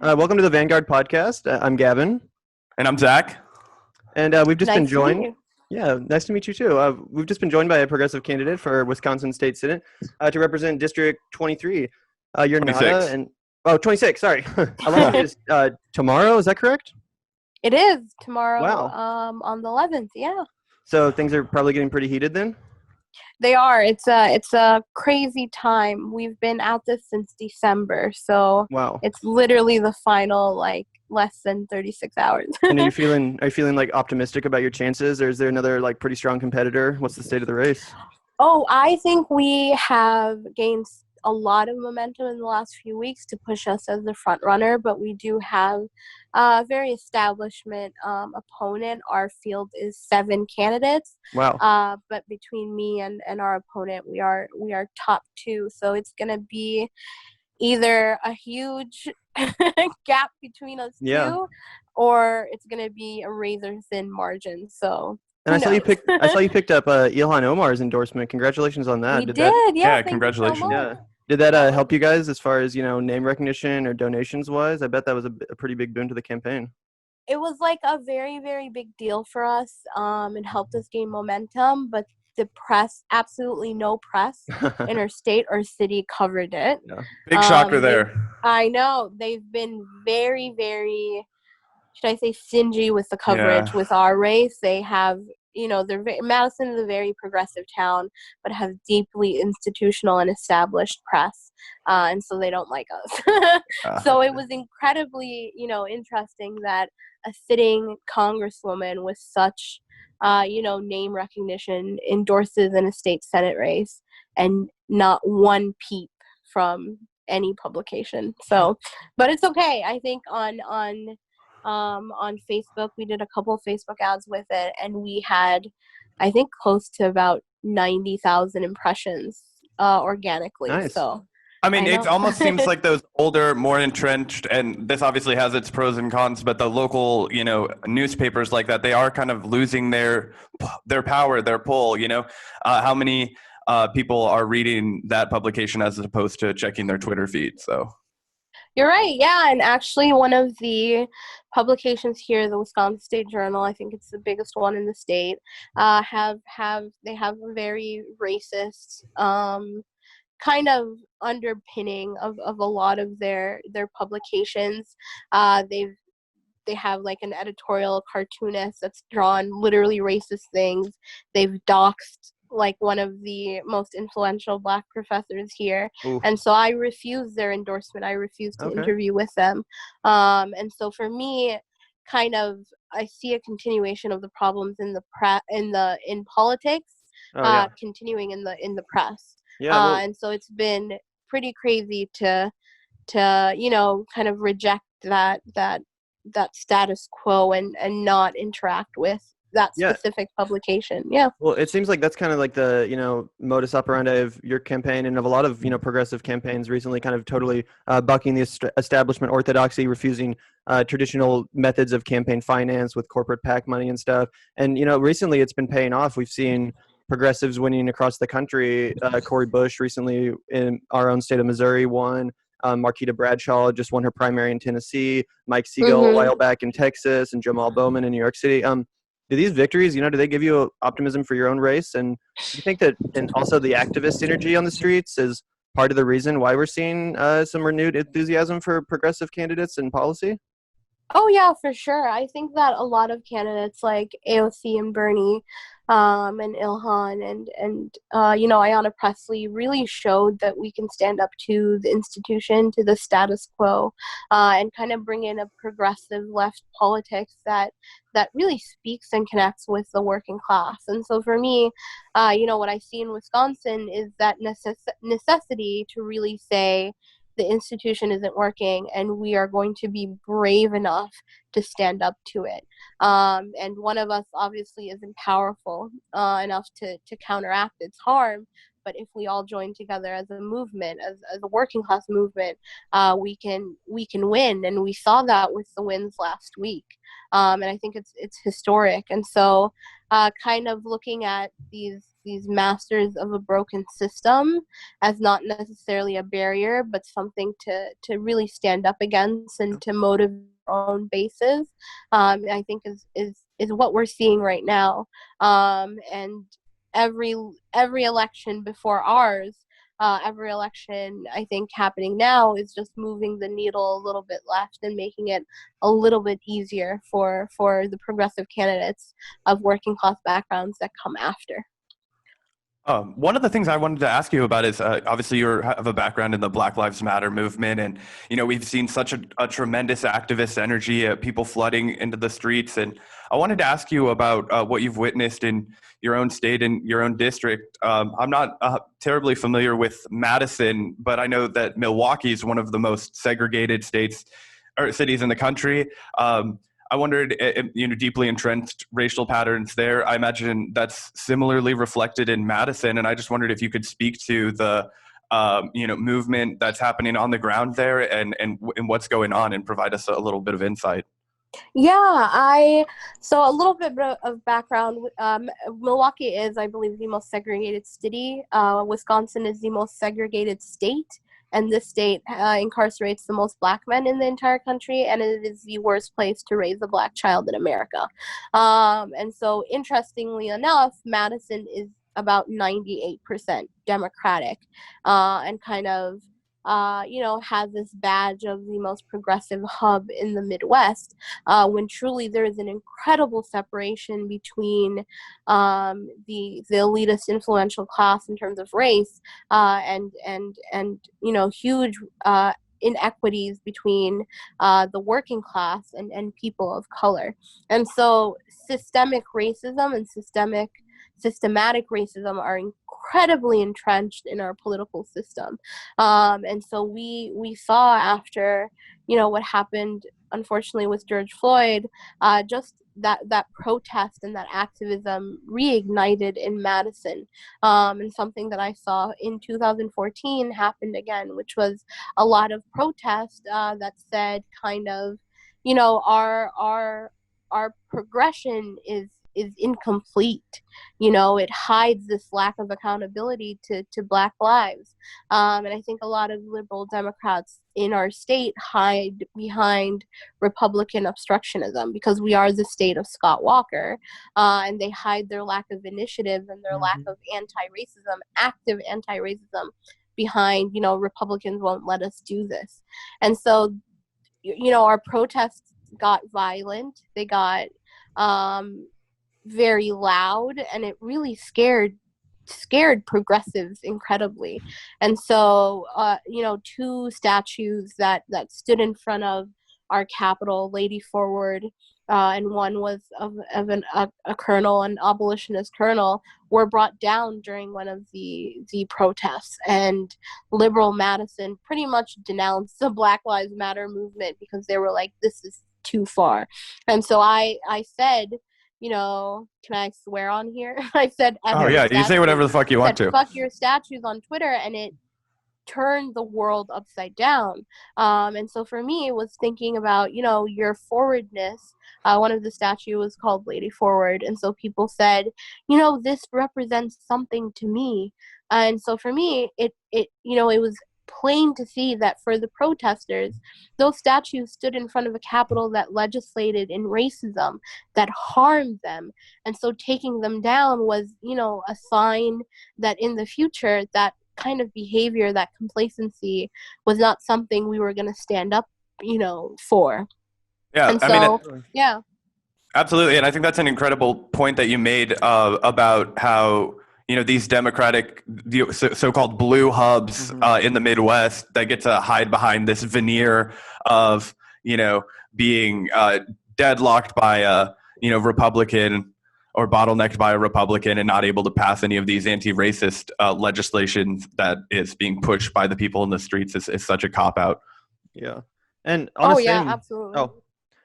Welcome to the Vanguard podcast. I'm Gavin. And I'm Zach. And we've just been Nice to meet joined. you. Yeah, nice to meet you too. We've just been joined by a progressive candidate for Wisconsin State Senate to represent District 23. You're 26. Nada and 26. Sorry, election is tomorrow. Is that correct? It is tomorrow. Wow. On the 11th. Yeah, So things are probably getting pretty heated then. they are. It's a crazy time. We've been at this since December, so Wow. it's literally the final less than 36 hours. And are you feeling like optimistic about your chances, or is there another like pretty strong competitor? What's the state of the race? Oh, I think we have gained a lot of momentum in the last few weeks to push us as the front runner, but we do have a very establishment opponent. Our field is 7 candidates. Wow. But between me and our opponent, we are top 2. So it's going to be either a huge gap between us two, or it's going to be a razor thin margin. So. And I saw you picked up Ilhan Omar's endorsement. Congratulations on that. We did. Yeah, congratulations. So Yeah. Did that help you guys as far as, name recognition or donations wise? I bet that was a pretty big boon to the campaign. It was like a very, very big deal for us. It helped us gain momentum, but the press, absolutely no press in our state or city covered it. Yeah. Big shocker there. I know. They've been very, very, should I say, stingy with the coverage with our race. They have, Madison is a very progressive town, but have deeply institutional and established press. And so they don't like us. So it was incredibly, interesting that a sitting congresswoman with such, name recognition endorses in a state Senate race and not one peep from any publication. So, but it's okay. I think on Facebook, we did a couple of Facebook ads with it, and we had, I think, close to about 90,000 impressions organically. Nice. So, I mean, it almost seems like those older, more entrenched, and this obviously has its pros and cons, but the local, newspapers like that, they are kind of losing their power, their pull, how many people are reading that publication as opposed to checking their Twitter feed, so. You're right, yeah, and actually one of the publications here, the Wisconsin State Journal, I think it's the biggest one in the state, they have a very racist kind of underpinning of a lot of their publications. They have like an editorial cartoonist that's drawn literally racist things. They've doxed like one of the most influential Black professors here. Oof. And so I refused their endorsement. I refused to interview with them. And so for me, kind of, I see a continuation of the problems in politics, continuing in the press. Yeah. And so it's been pretty crazy to kind of reject that status quo and not interact with that specific publication. Yeah. Well, it seems like that's kind of like the, modus operandi of your campaign and of a lot of, progressive campaigns recently, kind of totally bucking the establishment orthodoxy, refusing traditional methods of campaign finance with corporate PAC money and stuff. And, recently it's been paying off. We've seen progressives winning across the country. Cori Bush recently in our own state of Missouri won. Marquita Bradshaw just won her primary in Tennessee. Mike Siegel a while back in Texas, and Jamal Bowman in New York City. Do these victories, do they give you optimism for your own race? And do you think that, and also the activist energy on the streets is part of the reason why we're seeing some renewed enthusiasm for progressive candidates and policy? Oh, yeah, for sure. I think that a lot of candidates like AOC and Bernie and Ilhan and Ayanna Pressley really showed that we can stand up to the institution, to the status quo, and kind of bring in a progressive left politics that really speaks and connects with the working class. And so for me, what I see in Wisconsin is that necessity to really say, the institution isn't working, and we are going to be brave enough to stand up to it. And one of us obviously isn't powerful enough to counteract its harm, but if we all join together as a movement, as a working class movement, we can win. And we saw that with the wins last week. And I think it's historic. And so kind of looking at these these masters of a broken system as not necessarily a barrier, but something to really stand up against and to motivate our own bases. I think is what we're seeing right now. And every election before ours, every election I think happening now is just moving the needle a little bit left and making it a little bit easier for the progressive candidates of working class backgrounds that come after. One of the things I wanted to ask you about is obviously you have a background in the Black Lives Matter movement, and we've seen such a tremendous activist energy, people flooding into the streets. And I wanted to ask you about what you've witnessed in your own state and your own district. I'm not terribly familiar with Madison, but I know that Milwaukee is one of the most segregated states or cities in the country. I wondered, deeply entrenched racial patterns there. I imagine that's similarly reflected in Madison, and I just wondered if you could speak to the, movement that's happening on the ground there and what's going on, and provide us a little bit of insight. Yeah, so a little bit of background. Milwaukee is, I believe, the most segregated city. Wisconsin is the most segregated state. And this state incarcerates the most Black men in the entire country, and it is the worst place to raise a Black child in America. And so, interestingly enough, Madison is about 98% Democratic, and kind of, has this badge of the most progressive hub in the Midwest, when truly there is an incredible separation between the elitist influential class in terms of race, and huge inequities between the working class and people of color. And so systemic racism and systematic racism are incredibly entrenched in our political system. And so we saw after, what happened, unfortunately, with George Floyd, just that protest and that activism reignited in Madison. And something that I saw in 2014 happened again, which was a lot of protest that said kind of, our progression is incomplete. It hides this lack of accountability to Black lives. And I think a lot of liberal Democrats in our state hide behind Republican obstructionism because we are the state of Scott Walker, and they hide their lack of initiative and their lack of anti-racism, active anti-racism behind, Republicans won't let us do this. And so, our protests got violent. They got very loud, and it really scared progressives incredibly. And so, two statues that stood in front of our Capitol, Lady Forward, and one was of a colonel, an abolitionist colonel, were brought down during one of the protests. And liberal Madison pretty much denounced the Black Lives Matter movement because they were like, this is too far. And so I said, can I swear on here? I said, oh yeah, you say whatever the fuck you want to. Fuck your statues on Twitter, and it turned the world upside down. And so for me, it was thinking about, your forwardness. One of the statues was called Lady Forward, and so people said, this represents something to me. And so for me, it was plain to see that for the protesters, those statues stood in front of a Capitol that legislated in racism, that harmed them. And so taking them down was, a sign that in the future, that kind of behavior, that complacency was not something we were going to stand up, for. Yeah. And so, yeah. Absolutely. And I think that's an incredible point that you made about how, these democratic, so-called blue hubs in the Midwest that get to hide behind this veneer of, being deadlocked by a, Republican or bottlenecked by a Republican and not able to pass any of these anti-racist legislation that is being pushed by the people in the streets is such a cop-out. Yeah. And on absolutely.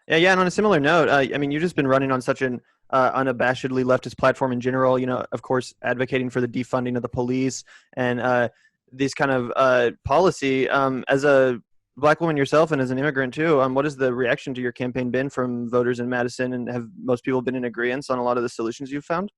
Yeah. And on a similar note, you've just been running on such an unabashedly leftist platform in general, of course, advocating for the defunding of the police and these kind of policy. As a Black woman yourself and as an immigrant too, what has the reaction to your campaign been from voters in Madison, and have most people been in agreement on a lot of the solutions you've found?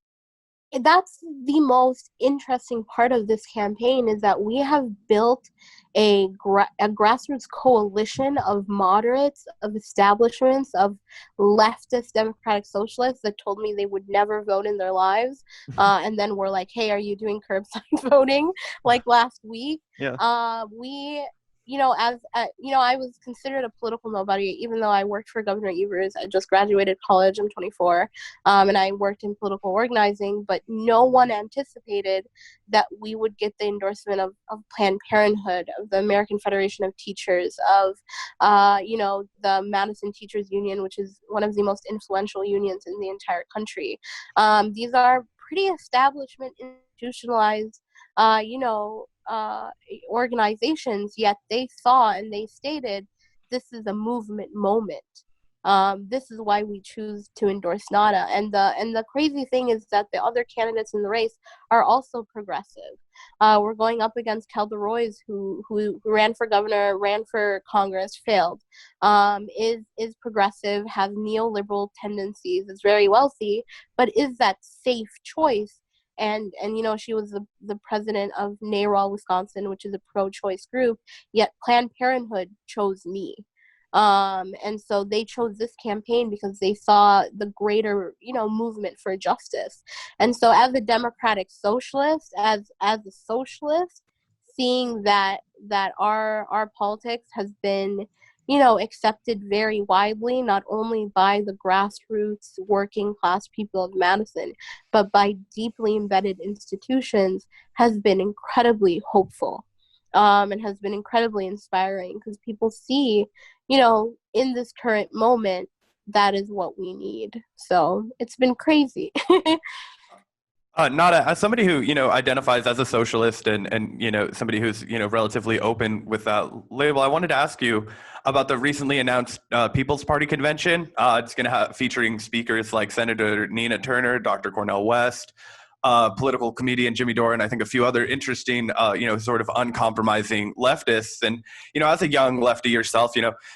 that's the most interesting part of this campaign, is that we have built a grassroots coalition of moderates, of establishments, of leftist democratic socialists that told me they would never vote in their lives, and then were like, hey, are you doing curbside voting, like last week? Yeah. We as I was considered a political nobody, even though I worked for Governor Evers. I just graduated college. I'm 24, and I worked in political organizing. But no one anticipated that we would get the endorsement of Planned Parenthood, of the American Federation of Teachers, of the Madison Teachers Union, which is one of the most influential unions in the entire country. These are pretty establishment, institutionalized, organizations, yet they saw and they stated, this is a movement moment. This is why we choose to endorse Nada. And the crazy thing is that the other candidates in the race are also progressive. We're going up against Kelda Roys, who ran for governor, ran for Congress, failed. Is progressive, has neoliberal tendencies, is very wealthy, but is that safe choice. And she was the president of NARAL Wisconsin, which is a pro-choice group, yet Planned Parenthood chose me. And so they chose this campaign because they saw the greater, movement for justice. And so as a democratic socialist, as a socialist, seeing that our politics has been, accepted very widely, not only by the grassroots working class people of Madison, but by deeply embedded institutions, has been incredibly hopeful, and has been incredibly inspiring, because people see, in this current moment, that is what we need. So it's been crazy. Nada, as somebody who identifies as a socialist and somebody who's relatively open with that label, I wanted to ask you about the recently announced People's Party convention. It's going to featuring speakers like Senator Nina Turner, Dr. Cornel West, political comedian Jimmy Dore, and I think a few other interesting, sort of uncompromising leftists. And as a young lefty yourself,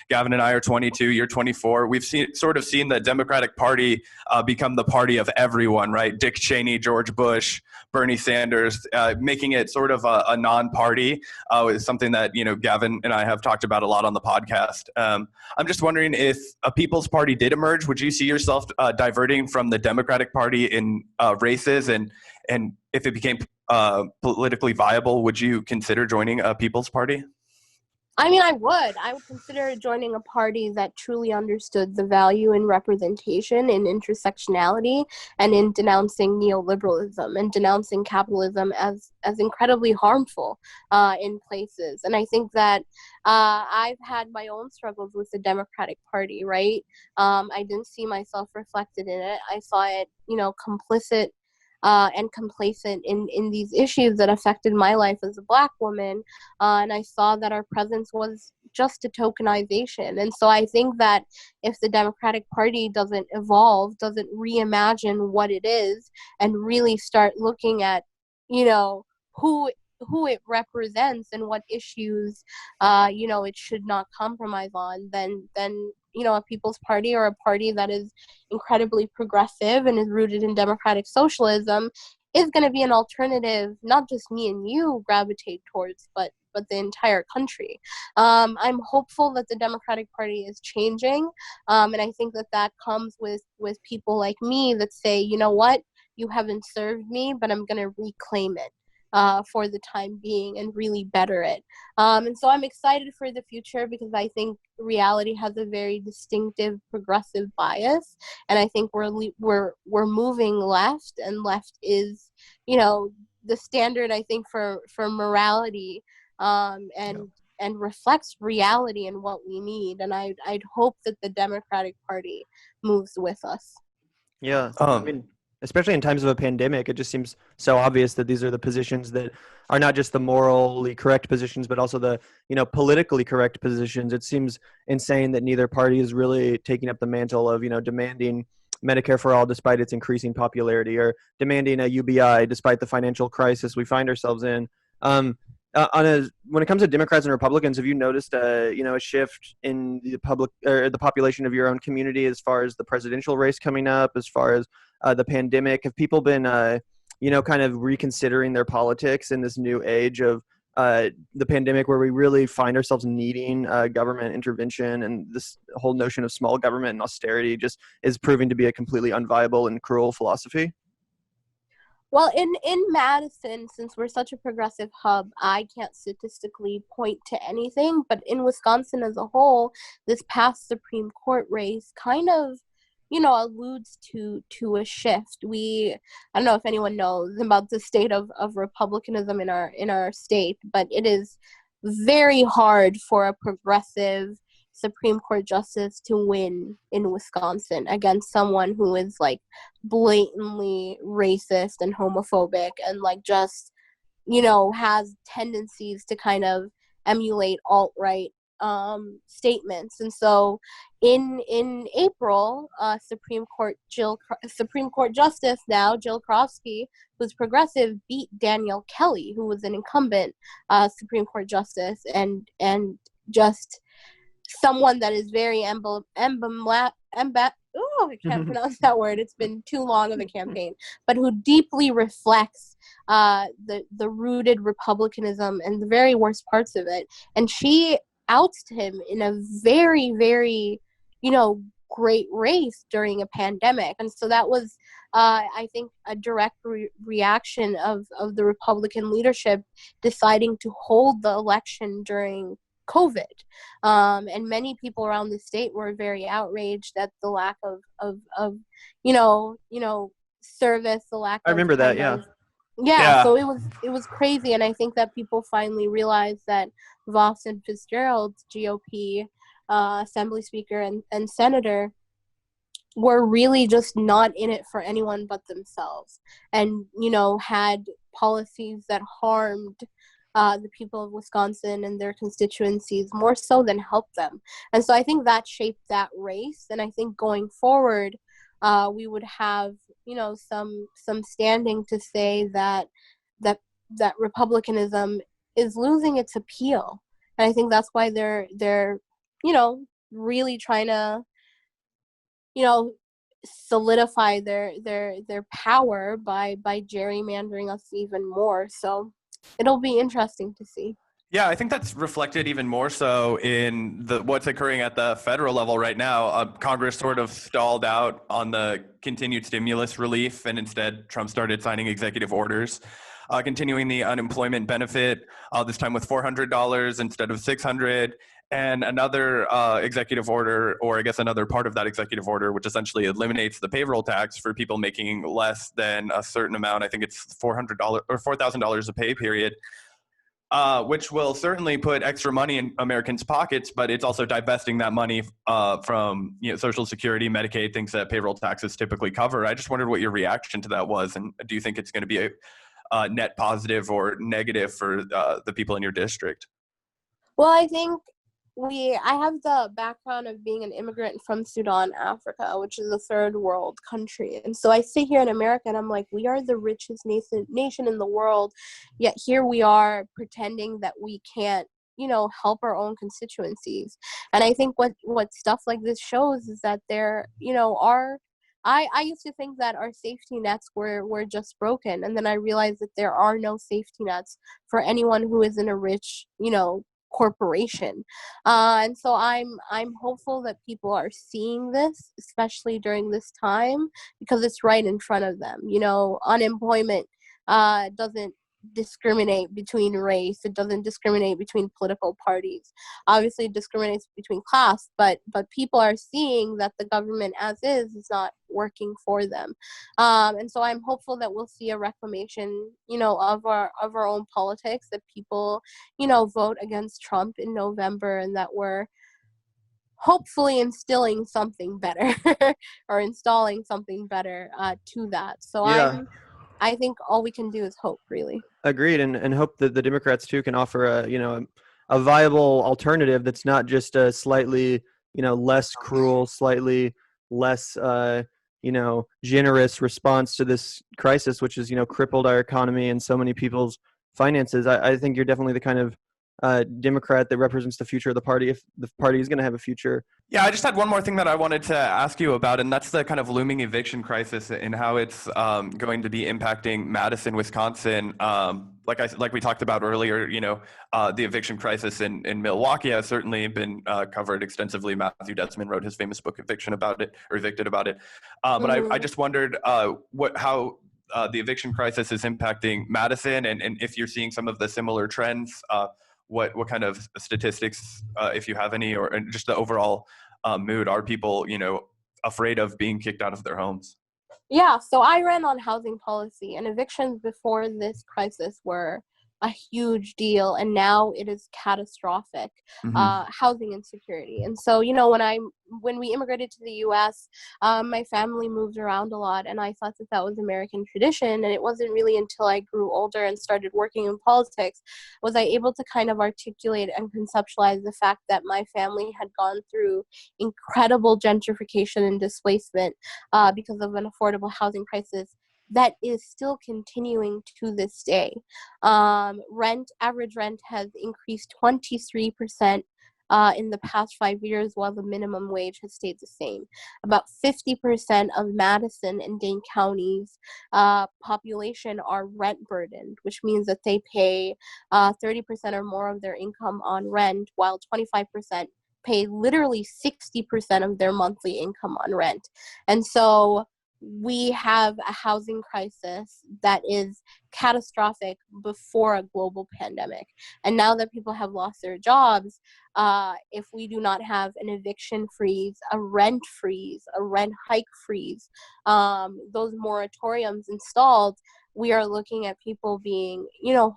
Gavin and I are 22, you're 24. We've seen the Democratic Party become the party of everyone, right? Dick Cheney, George Bush, Bernie Sanders, making it sort of a non-party is something that Gavin and I have talked about a lot on the podcast. I'm just wondering, if a People's Party did emerge, would you see yourself diverting from the Democratic Party in races, and if it became politically viable, would you consider joining a People's Party? I mean, I would consider joining a party that truly understood the value in representation, in intersectionality, and in denouncing neoliberalism and denouncing capitalism as incredibly harmful in places. And I think that I've had my own struggles with the Democratic Party, right? I didn't see myself reflected in it. I saw it, complicit and complacent in these issues that affected my life as a Black woman. And I saw that our presence was just a tokenization. And so I think that if the Democratic Party doesn't evolve, doesn't reimagine what it is, and really start looking at, who it represents and what issues, it should not compromise on, then a People's Party, or a party that is incredibly progressive and is rooted in democratic socialism, is going to be an alternative not just me and you gravitate towards, but the entire country. I'm hopeful that the Democratic Party is changing, and I think that comes with people like me that say, you know what, you haven't served me, but I'm going to reclaim it for the time being and really better it. And so I'm excited for the future, because I think reality has a very distinctive progressive bias, and I think we're moving left, and left is, the standard, I think, for morality, and reflects reality and what we need. And I'd hope that the Democratic Party moves with us. Yeah, I mean, especially in times of a pandemic, it just seems so obvious that these are the positions that are not just the morally correct positions, but also the, politically correct positions. It seems insane that neither party is really taking up the mantle of, demanding Medicare for all despite its increasing popularity, or demanding a UBI despite the financial crisis we find ourselves in. When it comes to Democrats and Republicans, have you noticed a shift in the public or the population of your own community as far as the presidential race coming up, as far as the pandemic? Have people been kind of reconsidering their politics in this new age of the pandemic, where we really find ourselves needing government intervention, and this whole notion of small government and austerity just is proving to be a completely unviable and cruel philosophy? Well, in Madison, since we're such a progressive hub, I can't statistically point to anything, but in Wisconsin as a whole, this past Supreme Court race kind of, alludes to a shift. I don't know if anyone knows about the state of republicanism in our state, but it is very hard for a progressive Supreme Court justice to win in Wisconsin against someone who is like blatantly racist and homophobic and like just, has tendencies to kind of emulate alt-right statements. And so in April, Supreme Court Justice now, Jill Krofsky, who's progressive, beat Danielle Kelly, who was an incumbent Supreme Court justice, and just someone that is very I can't pronounce that word. It's been too long of a campaign, but who deeply reflects the rooted republicanism and the very worst parts of it. And she outs him in a very, very, great race during a pandemic. And so that was, I think, a direct reaction of the Republican leadership deciding to hold the election during COVID. And many people around the state were very outraged at the lack of service, the lack I of remember that, kind yeah. of, so it was crazy. And I think that people finally realized that Voss and Fitzgerald's GOP assembly speaker and senator were really just not in it for anyone but themselves, and had policies that harmed the people of Wisconsin and their constituencies more so than helped them. And so I think that shaped that race. And I think going forward, we would have, some standing to say that Republicanism is losing its appeal. And I think that's why they're really trying to, solidify their power by gerrymandering us even more. So it'll be interesting to see. Yeah, I think that's reflected even more so in what's occurring at the federal level right now. Congress sort of stalled out on the continued stimulus relief, and instead Trump started signing executive orders, continuing the unemployment benefit, this time with $400 instead of $600, and another executive order, or I guess another part of that executive order, which essentially eliminates the payroll tax for people making less than a certain amount. I think it's $400 or $4,000 a pay period. Which will certainly put extra money in Americans' pockets, but it's also divesting that money from Social Security, Medicaid, things that payroll taxes typically cover. I just wondered what your reaction to that was, and do you think it's going to be a net positive or negative for the people in your district? Well, I think I have the background of being an immigrant from Sudan, Africa, which is a third world country. And so I sit here in America and I'm like, we are the richest nation in the world. Yet here we are pretending that we can't, help our own constituencies. And I think what stuff like this shows is that there, I used to think that our safety nets were just broken. And then I realized that there are no safety nets for anyone who is in a rich, corporation. And so I'm hopeful that people are seeing this, especially during this time, because it's right in front of them. Unemployment doesn't discriminate between race. It doesn't discriminate between political parties. Obviously it discriminates between class, but people are seeing that the government as is not working for them. And so I'm hopeful that we'll see a reclamation, of our own politics, that people, vote against Trump in November, and that we're hopefully instilling something better or installing something better to that. So Yeah. I think all we can do is hope, really. Agreed, and hope that the Democrats too can offer a viable alternative that's not just a slightly less cruel, slightly less generous response to this crisis, which has crippled our economy and so many people's finances. I think you're definitely the kind of Democrat that represents the future of the party, if the party is going to have a future. Yeah, I just had one more thing that I wanted to ask you about, and that's the kind of looming eviction crisis and how it's going to be impacting Madison, Wisconsin. Like we talked about earlier, the eviction crisis in Milwaukee has certainly been covered extensively. Matthew Desmond wrote his famous book Eviction about it, or Evicted about it. But I just wondered how the eviction crisis is impacting Madison, and if you're seeing some of the similar trends. What kind of statistics, if you have any, or just the overall mood? Are people, afraid of being kicked out of their homes? Yeah, so I ran on housing policy, and evictions before this crisis were a huge deal, and now it is catastrophic. Housing insecurity. And so, when we immigrated to the U.S., my family moved around a lot, and I thought that was American tradition. And it wasn't really until I grew older and started working in politics was I able to kind of articulate and conceptualize the fact that my family had gone through incredible gentrification and displacement because of an affordable housing crisis that is still continuing to this day. Average rent has increased 23% in the past 5 years, while the minimum wage has stayed the same. About 50% of Madison and Dane counties' population are rent burdened, which means that they pay 30% or more of their income on rent, while 25% pay literally 60% of their monthly income on rent. And so we have a housing crisis that is catastrophic before a global pandemic. And now that people have lost their jobs, if we do not have an eviction freeze, a rent hike freeze, those moratoriums installed, we are looking at people being,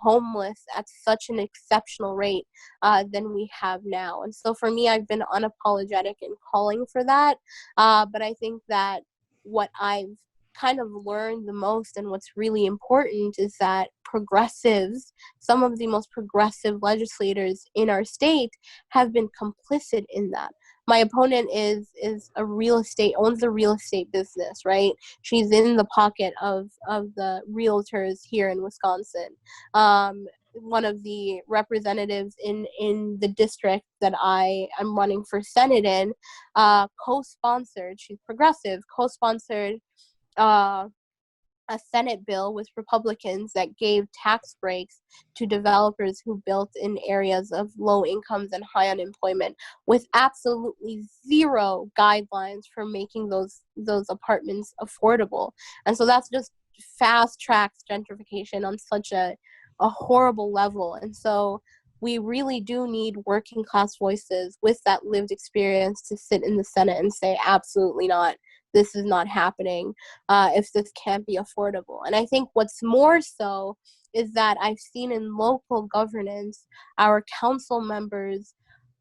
homeless at such an exceptional rate than we have now. And so for me, I've been unapologetic in calling for that. But I think that what I've kind of learned the most and what's really important is that progressives, some of the most progressive legislators in our state, have been complicit in that. My opponent owns a real estate business, right? She's in the pocket of the realtors here in Wisconsin. One of the representatives in the district that I am running for Senate in, she's progressive, co-sponsored a Senate bill with Republicans that gave tax breaks to developers who built in areas of low incomes and high unemployment, with absolutely zero guidelines for making those apartments affordable. And so that's just fast tracks gentrification on such a horrible level. And so we really do need working class voices with that lived experience to sit in the Senate and say, absolutely not. This is not happening if this can't be affordable. And I think what's more so is that I've seen in local governance, our council members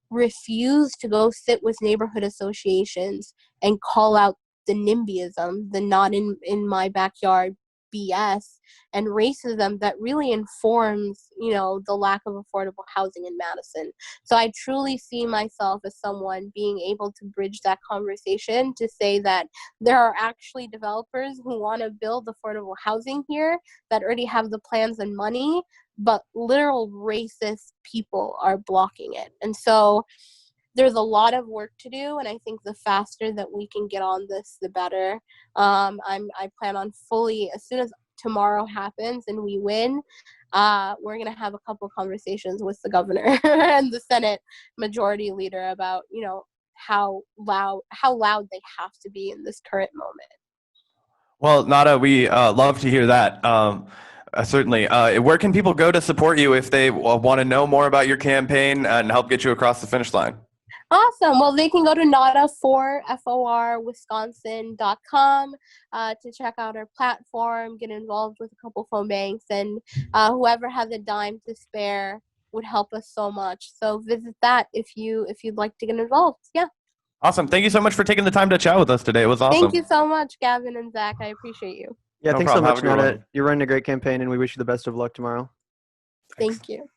refuse to go sit with neighborhood associations and call out the NIMBYism, the not in my backyard BS and racism that really informs, the lack of affordable housing in Madison. So I truly see myself as someone being able to bridge that conversation to say that there are actually developers who want to build affordable housing here that already have the plans and money, but literal racist people are blocking it. And so there's a lot of work to do, and I think the faster that we can get on this, the better. I plan on as soon as tomorrow happens and we win, we're going to have a couple of conversations with the governor and the Senate majority leader about, how loud they have to be in this current moment. Well, Nada, we love to hear that. Certainly. Where can people go to support you if they want to know more about your campaign and help get you across the finish line? Awesome. Well, they can go to nada4wisconsin.com to check out our platform, get involved with a couple phone banks, and whoever has a dime to spare would help us so much. So visit that if you'd like to get involved. Yeah. Awesome. Thank you so much for taking the time to chat with us today. It was awesome. Thank you so much, Gavin and Zach. I appreciate you. Yeah, No thanks problem. so Have much, a good Nada. one. You're running a great campaign, and we wish you the best of luck tomorrow. Thank you.